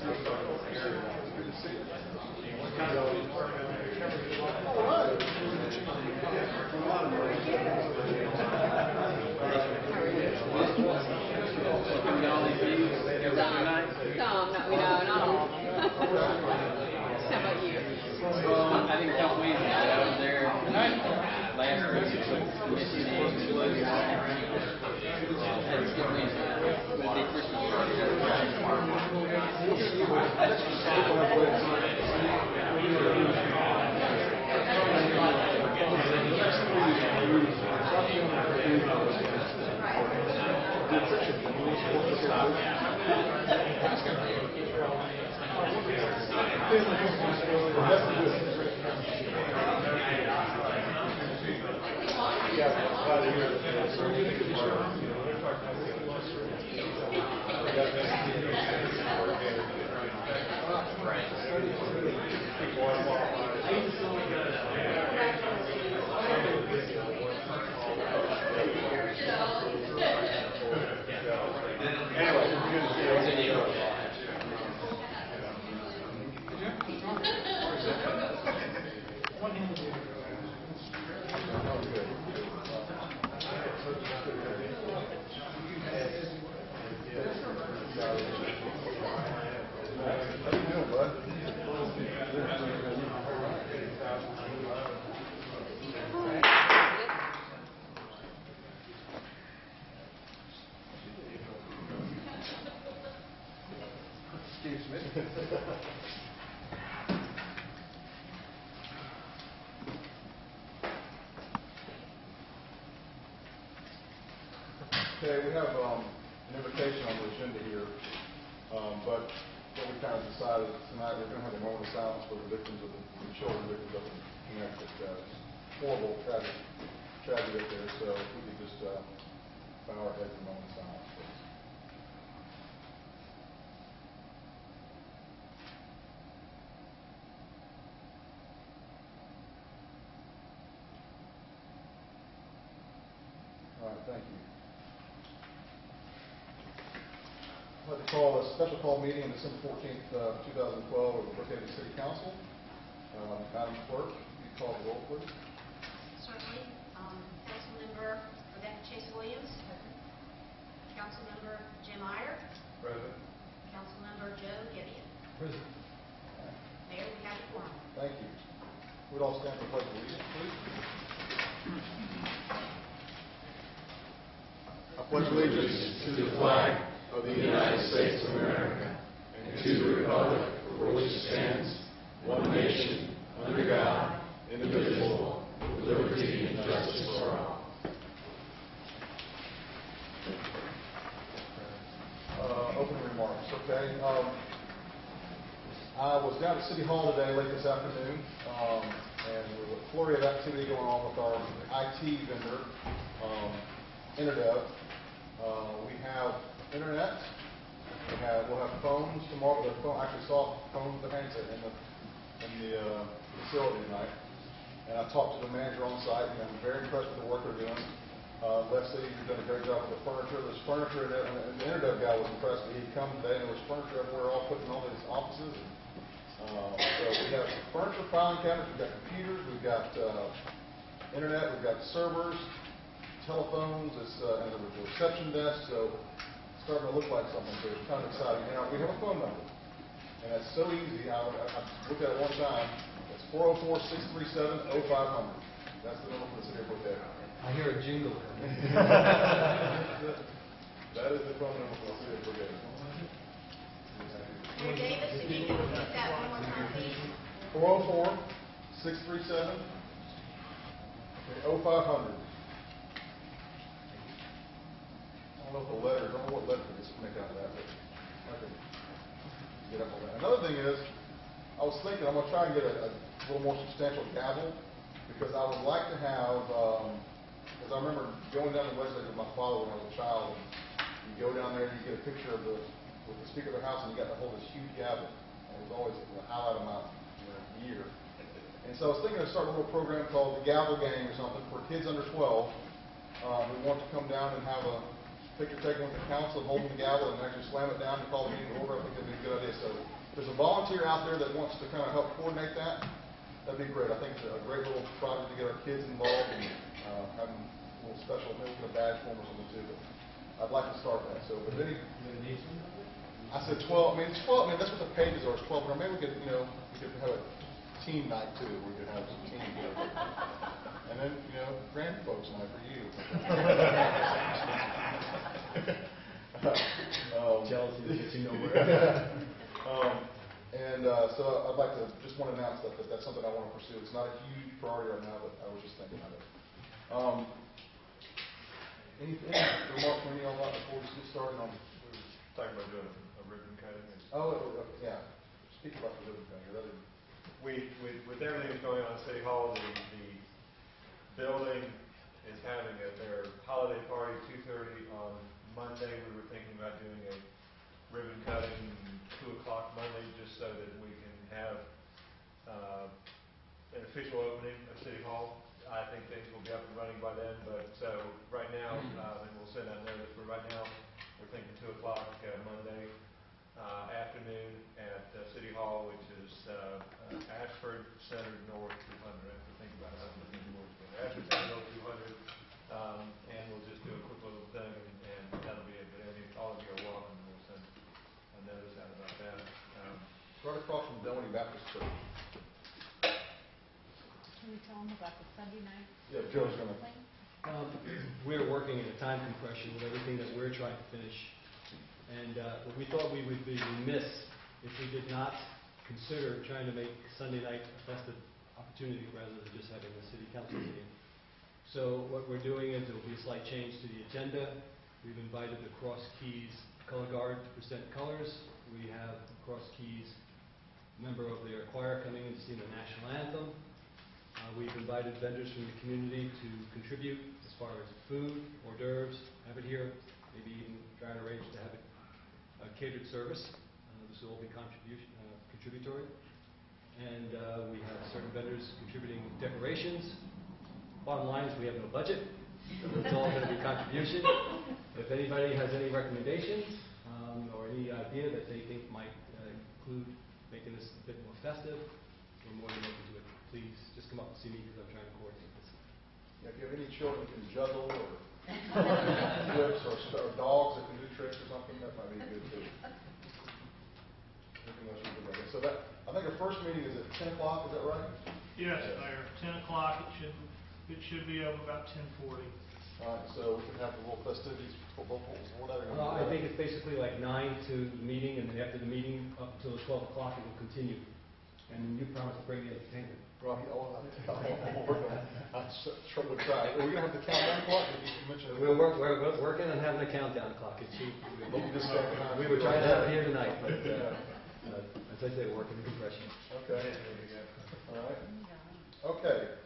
I think a couple weeks ago I was there last week. Okay, we have an invitation on the agenda here, but what we kind of decided tonight, we're going to have a moment of silence for the victims of the children victims of the Connecticut horrible tragedy up there. So if we could just bow our heads in a moment of silence, please. All right, thank you. I'd like to call a special call meeting on December 14th, 2012 of the Brookhaven City Council. Madam Clerk, if you call the roll, please. Certainly. Councilmember Rebecca Chase Williams. Councilmember Jim Iyer. Present. Councilmember Joe Gideon. Present. Mayor, we have a quorum. Thank you. We'd all stand for pledge of allegiance, please. I pledge allegiance to the flag of the United States of America and to the republic for which it stands, one nation, under God, indivisible, with liberty and justice for all. Opening remarks, okay. I was down at City Hall today late this afternoon, and there was a flurry of activity going on with our IT vendor, Interdev. We have internet. We'll have phones tomorrow. I actually saw phones with the handset in the facility tonight. And I talked to the manager on site, and I'm very impressed with the work they're doing. Leslie, you've done a great job with the furniture. There's furniture in there, and the Interdev guy was impressed that he'd come today, and there was furniture everywhere, all put in all these offices. So we have furniture, filing cabinets, we've got computers, we've got internet, we've got servers, telephones, and a reception desk. So it's starting to look like something. So it's kind of exciting. And we have a phone number, and that's so easy. I looked at it one time. It's 404-637-0500. That's the number for the city of Brookhaven. I hear a jingle. That is the phone number for the city of Brookhaven. Mayor Davis, if you can repeat that one more time, please. 404-637-0500. I don't know if the letters, I don't know what letter to make out of that, but I can get up on that. Another thing is, I was thinking I'm going to try and get a little more substantial gavel, because I would like to have, because I remember going down the legislature with my father when I was a child, and you go down there and you get a picture with the Speaker of the House, and you got to hold this huge gavel, and it was always the highlight of my year. And so I was thinking of starting a little program called the Gavel Game or something for kids under 12 who want to come down and have a picture taken with the council and holding the gavel and actually slam it down and call the meeting to order, I think that'd be a good idea. So if there's a volunteer out there that wants to kind of help coordinate that, that'd be great. I think it's a great little project to get our kids involved and have them a little special, maybe get a badge for them or something too. But I'd like to start that. So if any, I said 12. I mean, 12. I mean, that's what the pages are. It's 12. Or maybe we could, we could have a team night too, where we could have some team here. And then, grand folks night for you. Jealousy gets you nowhere. So I'd like to just want to announce that that's something I want to pursue. It's not a huge priority right now, but I was just thinking of it. Any remarks from any of y'all before we get started on? Talking about doing a ribbon cutting. Yeah. Speak about the ribbon cutting. With everything that's going on at City Hall, the building is having their holiday party 2:30 on Monday. We were thinking about doing a ribbon cutting 2 o'clock Monday, just so that we can have an official opening of City Hall. I think things will be up and running by then, but so right now, and we'll send out notice, but right now we're thinking 2 o'clock Monday afternoon at City Hall, which is Ashford Center North 200. I have to think about how to think more. Ashford Center North 200, and we'll just do a quick little thing, and that'll be it. But all of you are welcome, and we'll send a notice out about that. Right across from Dunwoody Baptist Church. Can we tell them about the Sunday night? Yeah, Joe's going to. We're working in a time compression with everything that we're trying to finish. And we thought we would be remiss if we did not consider trying to make Sunday night a festive opportunity rather than just having a city council meeting. So what we're doing is there will be a slight change to the agenda. We've invited the Cross Keys Color Guard to present colors. We have Cross Keys member of their choir coming in to sing the national anthem. We've invited vendors from the community to contribute as far as food, hors d'oeuvres, have it here, maybe even try to arrange to have it catered service. This will all be contributory. And we have certain vendors contributing decorations. Bottom line is we have no budget, so it's all going to be contribution. If anybody has any recommendations or any idea that they think might include making this a bit more festive, we're more than open to it. Please just come up and see me because I'm trying to coordinate this. Yeah, if you have any children who can juggle or flips or dogs that can do tricks or something, that might be good too. Anything else you can do? So I think our first meeting is at 10 o'clock. Is that right? Yes, Mayor. 10 o'clock. It should be over about 10:40. All right. So we can have the little festivities. I think it's basically like 9 to the meeting, and then after the meeting up until 12 o'clock, it will continue. And you promised to bring the entertainment. Well, I'll work on it. I'm sure we'll try. Are we going to have the countdown clock? Did you mention it? We're working on having a countdown clock. We were trying to have it here tonight, but as I say, we're working in compression. Okay. All right. Okay.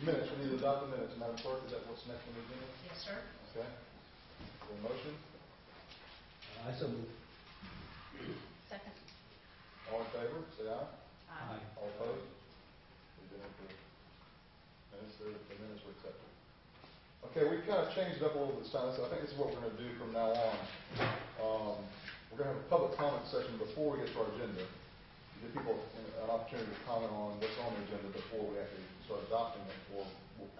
Minutes. We need to adopt the minutes. Madam Clerk, is that what's next on the agenda? Yes, sir. Okay. For a motion? I so move. Second. All in favor? Say aye. Aye. All opposed? We did it. The minutes were accepted. Okay, we've kind of changed it up a little bit this time. So I think this is what we're going to do from now on. We're going to have a public comment session before we get to our agenda. Give people an opportunity to comment on what's on the agenda before we actually start adopting it or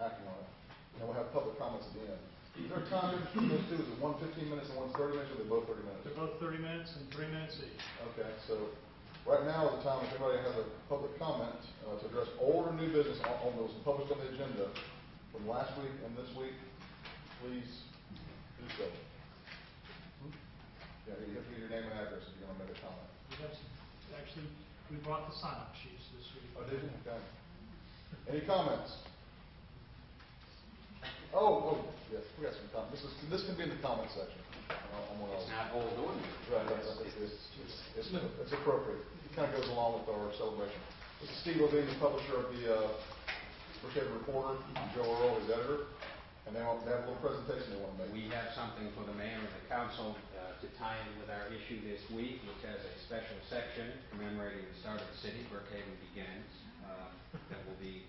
acting on it. And we'll have public comments at the end. Is there a time between those two? Is it one 15 minutes and one's 30 minutes, or are they both 30 minutes? They're both 30 minutes and 3 minutes each. Okay, so right now is the time if anybody has a public comment to address old or new business on those published on the agenda from last week and this week, please do so. Yeah, you have to give your name and address if you're going to make a comment. Actually, we brought the sign-up sheets this week. Oh, did you? Okay. Any comments? Oh, yes, we got some comments. This can be in the comment section. It's not old ordinance. Right, it's appropriate. It kind of goes along with our celebration. This is Steve Levine, the publisher of the Brookhaven Reporter, and Joe Earl, his editor, and they have a little presentation they want to make. We have something for the mayor and the council to tie in with our issue this week, which has a special section commemorating the start of the city. Brookhaven begins. That will be,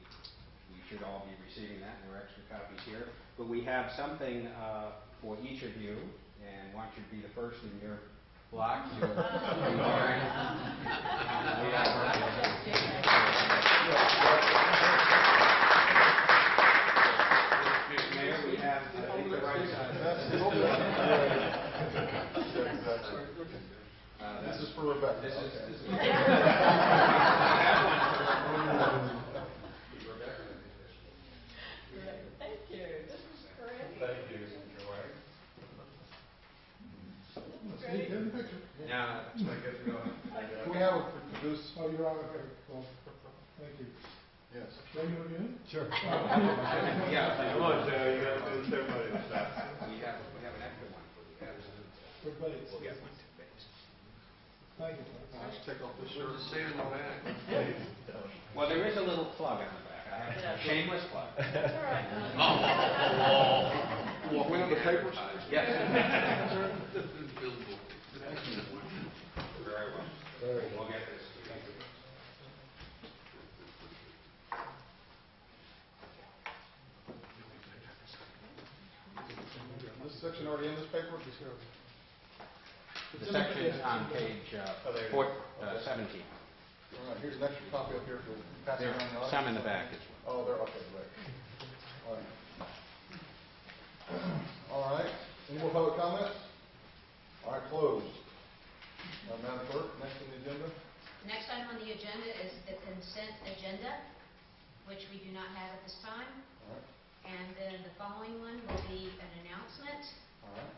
we should all be receiving that. There are extra copies here. But we have something for each of you, and want you to be the first in your block to be wearing. Mayor, we have, I think, the right size. This is for Rebecca. This is. Thank you. This is great. Thank you, Mr. White. Steve, get in the picture. Now, I guess we don't have to. Can we have a produce? Oh, you're on, okay, cool. Thank you. Yes. Ready to begin? Sure. yeah, Come on, Joe, you gotta do this everybody this time. we have an extra one for you guys. For Bates. We'll get one to Bates. Thank you. I'll just take off this shirt. Well, there is a little plug on the back. I have a shameless plug. That's all right. We have the papers? Yes. Thank you. Very well. We'll get this to you. This section already in this paper? The section's on page 17. All right, here's an extra copy up here for passing There's around the audience. some in the back as well. Oh, there, okay, great. All right. All right, any more public comments? All right, closed. Madam Clerk, next on the agenda? The next item on the agenda is the consent agenda, which we do not have at this time. All right, And then the following one will be an announcement. all right.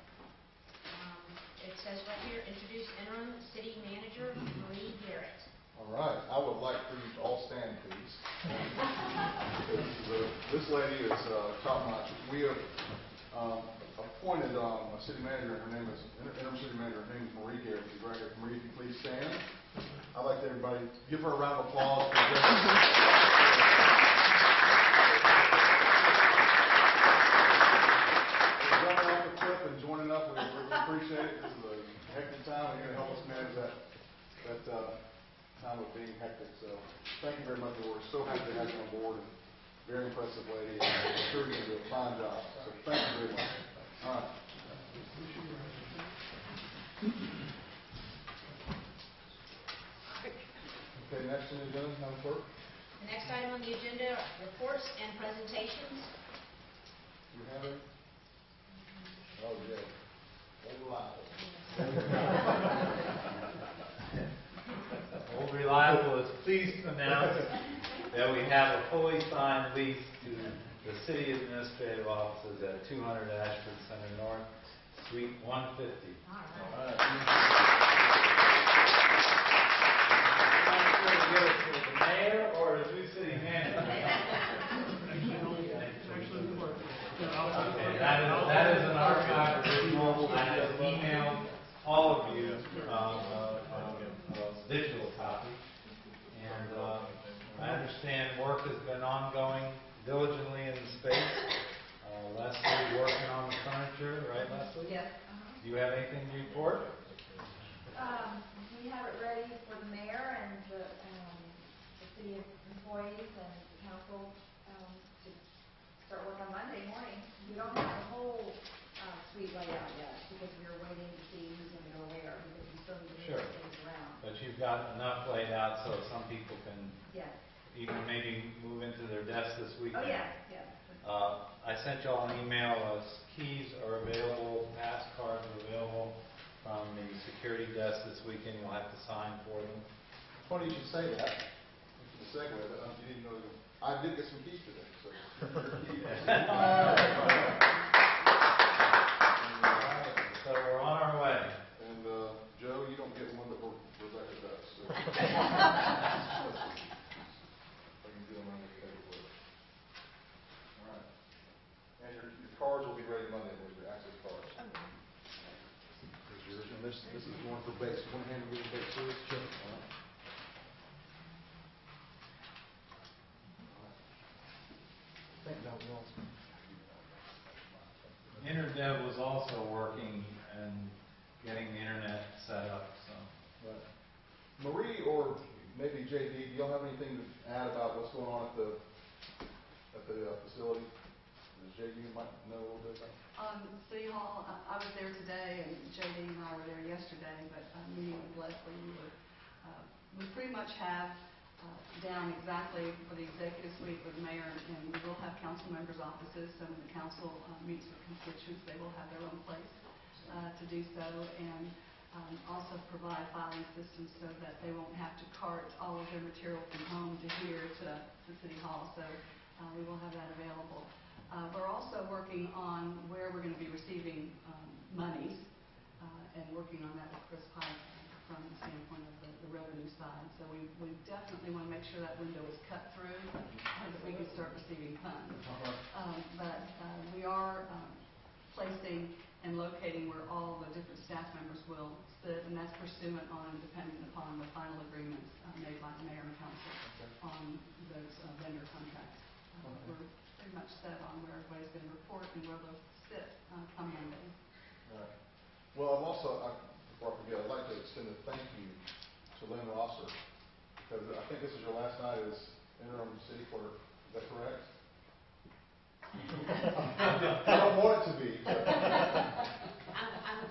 It says right here, introduce interim city manager Marie Garrett. All right, I would like for you to all stand, please. This lady is top notch. We have appointed a city manager. Her name is interim city manager. Her name is Marie Garrett. She's right here. Marie, if you please stand. I'd like to everybody give her a round of applause for this. Jumping off the cliff and joining up, we appreciate it. This is a hectic time. You're going to help us manage that time of being hectic. So thank you very much. We're so happy to have you on board. And very impressive lady. I'm sure you're going to do a fine job. So thank you very much. All right. Okay, next on the agenda, Madam Clerk. The next item on the agenda, reports and presentations. Do you have it? Oh, yeah. Old Reliable is pleased to announce that we have a fully signed lease to the city administrative offices at 200 Ashford Center North, Suite 150. All All right. Not sure to get it to the mayor or the new city manager. Okay, that is an archive original. I have emailed all of you a digital copy. And I understand work has been ongoing diligently in the space. Leslie working on the furniture, right, Leslie? Yes. Do you have anything to report? We have it ready for the mayor and the city employees and the council to start work on Monday morning. We don't have the whole suite laid out yet because we're waiting to see who's going to go where because we still need to Sure. move things around. But you've got enough laid out so some people can Yes. even maybe move into their desks this weekend. Oh, yeah, yeah. I sent y'all an email. Keys are available, pass cards are available from the security desk this weekend. You'll have to sign for them. Funny you should say that. It's a segue, but you didn't know. I did get some keys today. So. So we're on our way. And Joe, you don't get one, but Rebecca does. So. I can do them on the paperwork. All right. And your cards will be ready Monday, I believe, your access cards. Here's yours, and this is one for Bates. You want to hand me the Bates, please? Sure. All right. InterDev was also working and getting the internet set up. So. Right. Marie or maybe JD, do y'all have anything to add about what's going on at the facility? JD might know a little bit about. City Hall, I was there today, and JD and I were there yesterday, but meeting with Leslie, we pretty much have down exactly for the executive suite with the mayor, and we will have council members' offices, so when the council meets with constituents, they will have their own place to do so, and also provide filing systems so that they won't have to cart all of their material from home to here to City Hall, so we will have that available. We're also working on where we're going to be receiving monies and working on that with Chris Pike from the standpoint of the revenue side. So we definitely want to make sure that window is cut through so that we can start receiving funds. But we are placing and locating where all the different staff members will sit, and that's pursuant on and dependent upon the final agreements made by the mayor and council on those vendor contracts. We're pretty much set on where everybody's going to report and where they'll sit come Monday. Right. Well, I've also, before I forget, I'd like to extend a thank you to Lynn Rosser, because I think this is your last night as interim city clerk. Is that correct? I don't want it to be.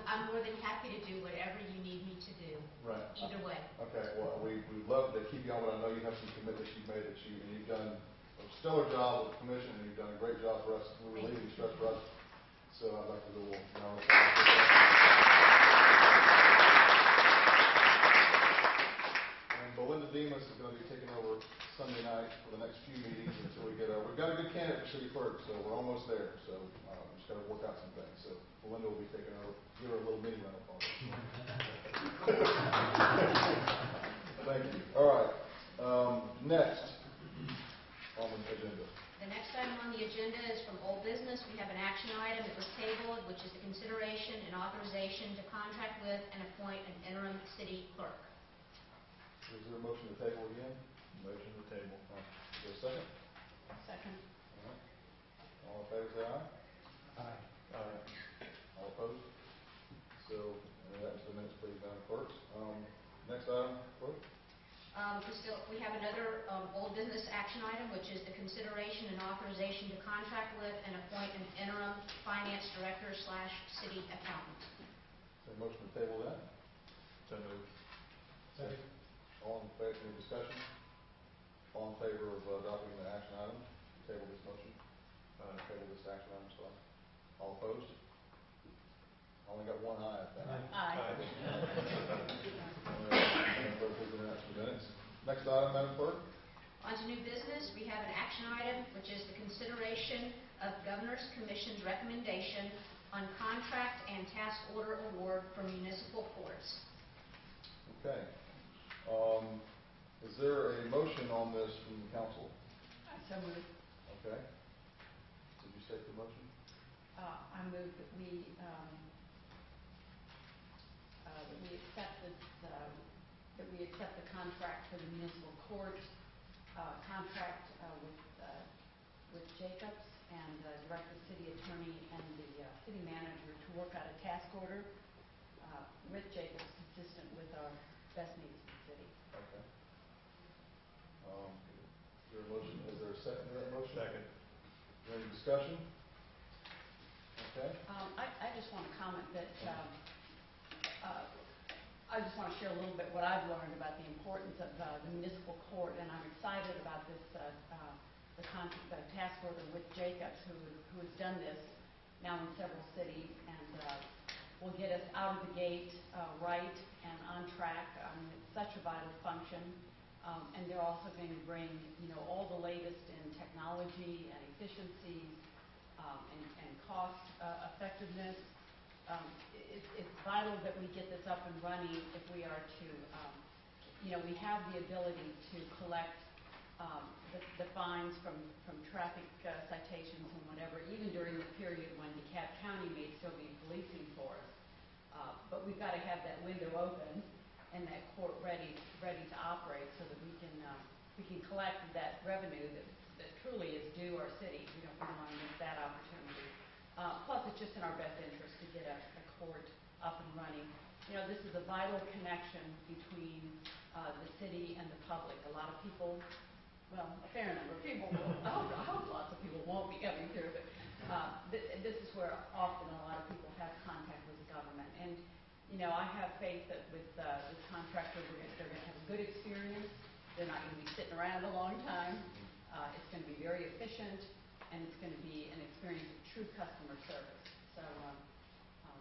I'm more than happy to do whatever you need me to do. Right. Either way. Okay. Well, we'd love to keep you on, but I know you have some commitments you've made and you've done a stellar job with the commission, and you've done a great job for us. We're relieving stress for us. So I'd like to do a little And Belinda Demas is going to be taking over Sunday night for the next few meetings until we get we've got a good candidate for city clerk, so we're almost there. So we're just got to work out some things. So Belinda will be taking over. Give her a little mini rental car. Thank you. All right. Next on the agenda. The next item on the agenda is from old business. We have an action item that was tabled, which is the consideration and authorization to contract with and appoint an interim city clerk. Is there a motion to table again? Motion to table. Is there a second? Second. All right. All in favor, say aye. Aye. Aye. All opposed? So, that's the minutes, please, Madam Clerk. Next item, clerk. We have another old business action item, which is the consideration and authorization to contract with and appoint an interim finance director / city accountant. Is there a motion to table that? So moved. Second. All in favor, any discussion? All in favor of adopting the action item? Table this motion? Table this action item, sorry. All opposed? I only got one eye, I think. Aye. Madam Clerk, please announce the minutes. Next item, Madam Clerk. On to new business, we have an action item, which is the consideration of Governor's Commission's recommendation on contract and task order award for municipal courts. Okay. Is there a motion on this from the council? So moved. Okay. Did you state the motion? I move that we accept the contract for the municipal court contract with Jacobs, and direct the city attorney and the city manager to work out a task order with Jacobs consistent with our best needs of the city. Okay. Is there a motion? Is there a second to that motion? Second. Is there any discussion? Okay. I just want to comment that I just want to share a little bit what I've learned about the importance of the municipal court, and I'm excited about this the task order with Jacobs, who has done this now in several cities, and will get us out of the gate right and on track. It's such a vital function, and they're also going to bring all the latest in technology and efficiencies and cost effectiveness. It's vital that we get this up and running if we are to, we have the ability to collect the fines from traffic citations and whatever, even during the period when DeKalb County may still be policing for us. But we've got to have that window open and that court ready to operate so that we can collect that revenue that truly is due our city. We don't want to miss that opportunity. Plus, it's just in our best interest to get a court up and running. This is a vital connection between the city and the public. A lot of people, well, a fair number of people, I hope lots of people won't be coming through, but this is where often a lot of people have contact with the government. And, you know, I have faith that with this contractor, they're going to have a good experience. They're not going to be sitting around a long time. It's going to be very efficient, and it's going to be an experience of true customer service. So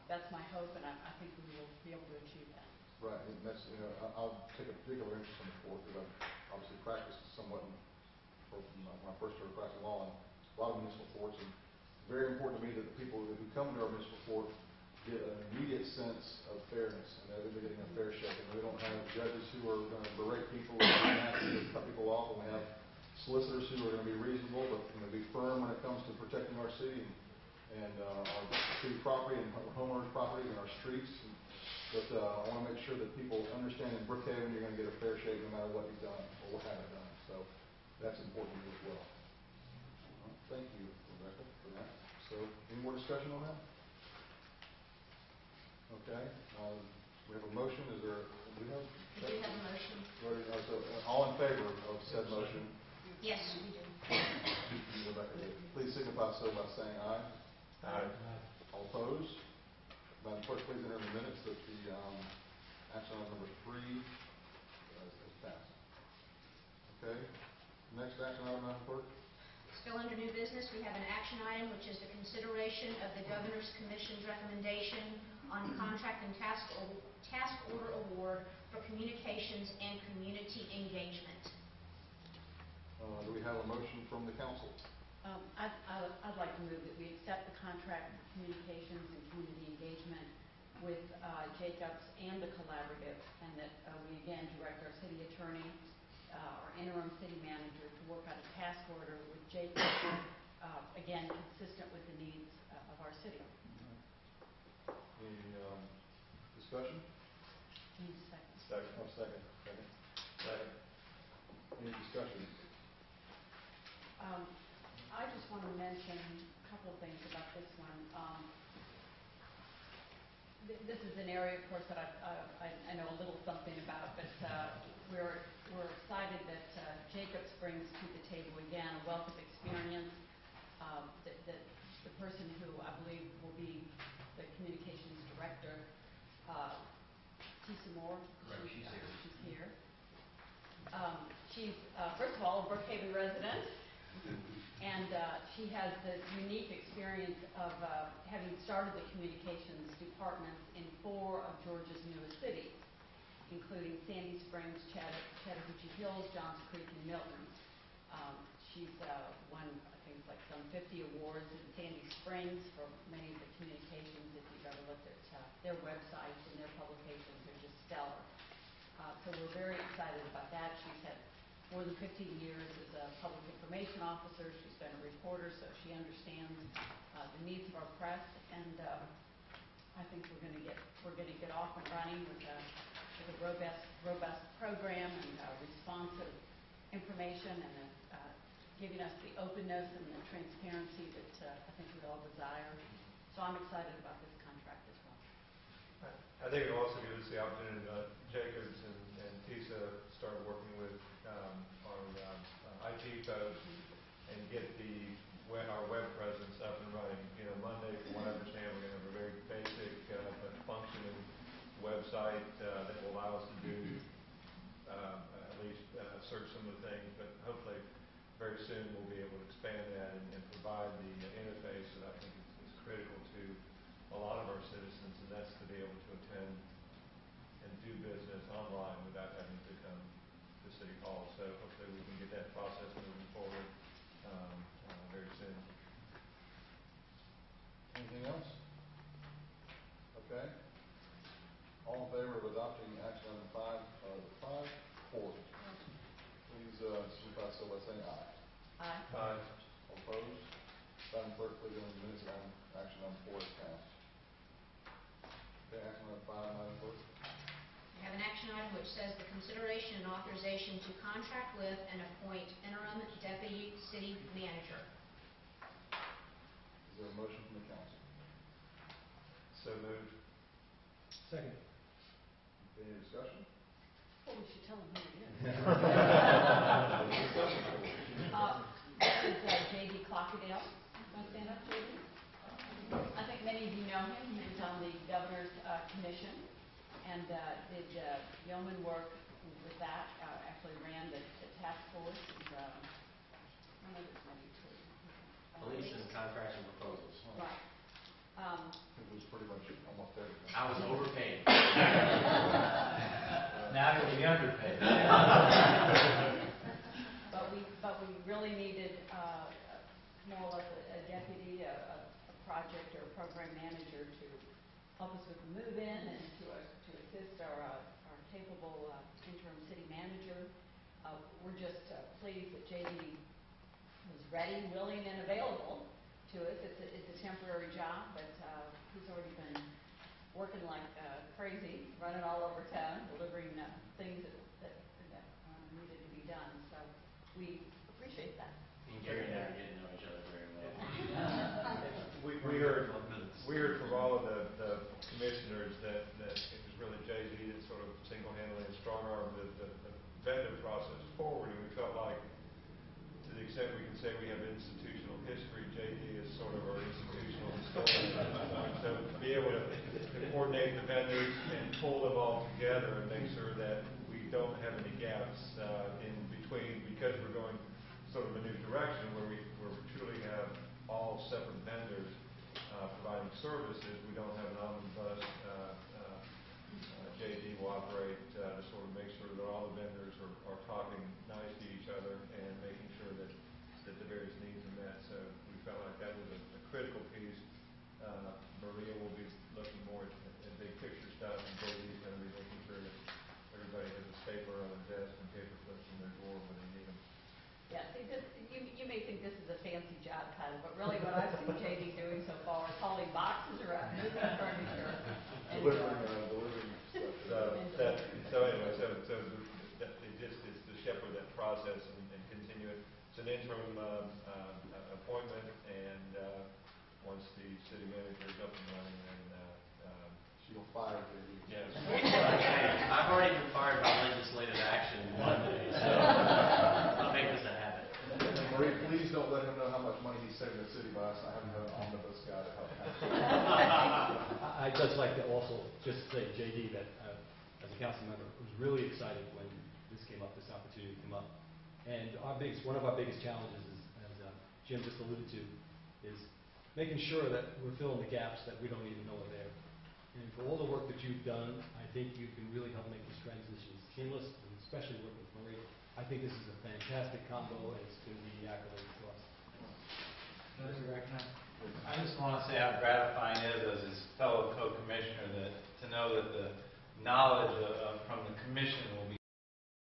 that's my hope, and I think we will be able to achieve that. Right, and that's, you know, I'll take a particular interest in the court because I've obviously practiced somewhat from my first year of practicing law in a lot of municipal courts, and it's very important to me that the people who come to our municipal court get an immediate sense of fairness, and they're getting a fair shake. And we don't have judges who are going to berate people and have to cut people off, and we have solicitors who are going to be reasonable but going to be firm when it comes to protecting our city and our city property and homeowners' property and our streets. But I want to make sure that people understand in Brookhaven you're going to get a fair shake no matter what you've done or what haven't done. So that's important to me as well. Thank you, Rebecca, for that. So any more discussion on that? Okay. We have a motion. Is there? Do we have? We do have a motion. So, all in favor of said motion? Yes, we do. Rebecca, please signify so by saying aye. Aye. All opposed? Madam Clerk, please enter in the minutes that the action item number 3 is passed. Okay. Next action item, Madam Clerk. Still under new business, we have an action item, which is the consideration of the Governor's Commission's recommendation on contract and task order award for communications and community engagement. Do we have a motion from the council? I'd like to move that we accept the contract for communications and community engagement with Jacobs and the collaborative, and that we again direct our city attorney, our interim city manager, to work out a task order with Jacobs, again consistent with the needs of our city. Any discussion? Need a second. Second. Oh, second. Second. Any discussion? I just want to mention a couple of things about this one. This is an area, of course, that I know a little something about, but we're excited that Jacobs brings to the table again a wealth of experience. That the person who I believe will be the communications director, Tisa Moore. Right, she's here. She's here. She's first of all a Brookhaven resident. And she has the unique experience of having started the communications departments in 4 of Georgia's newest cities, including Sandy Springs, Chattahoochee Hills, Johns Creek, and Milton. She's won, I think, like some 50 awards in Sandy Springs for many of the communications. If you've ever looked at their websites and their publications, they're just stellar. So we're very excited about that. She's had more than 15 years as a public information officer. She's been a reporter, so she understands the needs of our press. And I think we're going to get off and running with a robust program and responsive information and giving us the openness and the transparency that I think we all desire. So I'm excited about this contract as well. I think it also gives us the opportunity to Jacobs and Tisa start working with our IT folks and get our web presence up and running. You know, Monday, from what I understand, we're going to have a very basic but functioning website that will allow us to do at least search some of the things, but hopefully very soon we'll be able to expand that and provide the interface that I think is critical to a lot of our citizens, and that's to be able to attend and do business online without having to come to City Hall. So hopefully we can get that process moving forward very soon. Anything else? Okay. All in favor of adopting action item 4. Please signify so by saying aye. Aye. Aye. All opposed? Madam Clerk, please enter the minutes of action item 4 is passed. Okay, action item 5, Madam Clerk. We have an action item which says the consideration and authorization to contract with and appoint interim deputy city manager. Is there a motion from the council? So moved. Second. Any discussion? Well, we should tell them who it is. Discussion. This is J.D. Clockadale. Want to stand up, J.D.? know him. He was on the governor's commission and did yeoman work with that. Actually ran the task force. And, one of his maybe two. Police and contracts and proposals. Right. It was pretty much almost everything. I was overpaid. Now you'll be underpaid. But we really needed more or less a deputy, a project or a program manager to help us with the move-in and to assist our capable interim city manager. We're just pleased that JD was ready, willing, and available to us. It's a temporary job, but he's already been working like crazy, running all over town, delivering things that needed to be done. So we appreciate that. And Gary and I didn't know each other very well. We heard from all of the commissioners that it was really JD that sort of single-handedly and strong-armed the vendor process forward, and we felt like, to the extent we can say we have institutional history, JD is sort of our institutional historian. So to be able to coordinate the vendors and pull them all together and make sure that we don't have any gaps in between, because we're going sort of a new direction where we truly have all separate vendors providing services. We don't have an omnibus. JD will operate to sort of make sure that all the vendors are talking nice to each other and making sure that the various needs are met. So we felt like that was a critical piece. Maria will be looking more at big picture stuff, and JD is going to be making sure that everybody has a stapler on their desk and paper clips in their drawer when they need them. Yeah, see, you may think this is a fancy job title, but really what I've seen JD doing so far is hauling boxes around, moving furniture, and Delivering stuff. So anyway, it just is to shepherd that process and continue it. It's an interim appointment, and once the city manager is up and running, then She'll fire JD. yes. I've already been fired by legislative action Monday, so I'll make this a habit. Marie, please don't let him know how much money he's saving the city by us. I haven't had an omnibus guy to help him. I'd just like to also just say, JD, that as a council member, was really excited when this came up, this opportunity came up. And one of our biggest challenges is, as Jim just alluded to, is making sure that we're filling the gaps that we don't even know are there. And for all the work that you've done, I think you can really help make this transition seamless, and especially working with Marie. I think this is a fantastic combo, and it's going to be accolades to us. I just want to say how gratifying it is as his fellow co-commissioner to know that the knowledge from the commission will be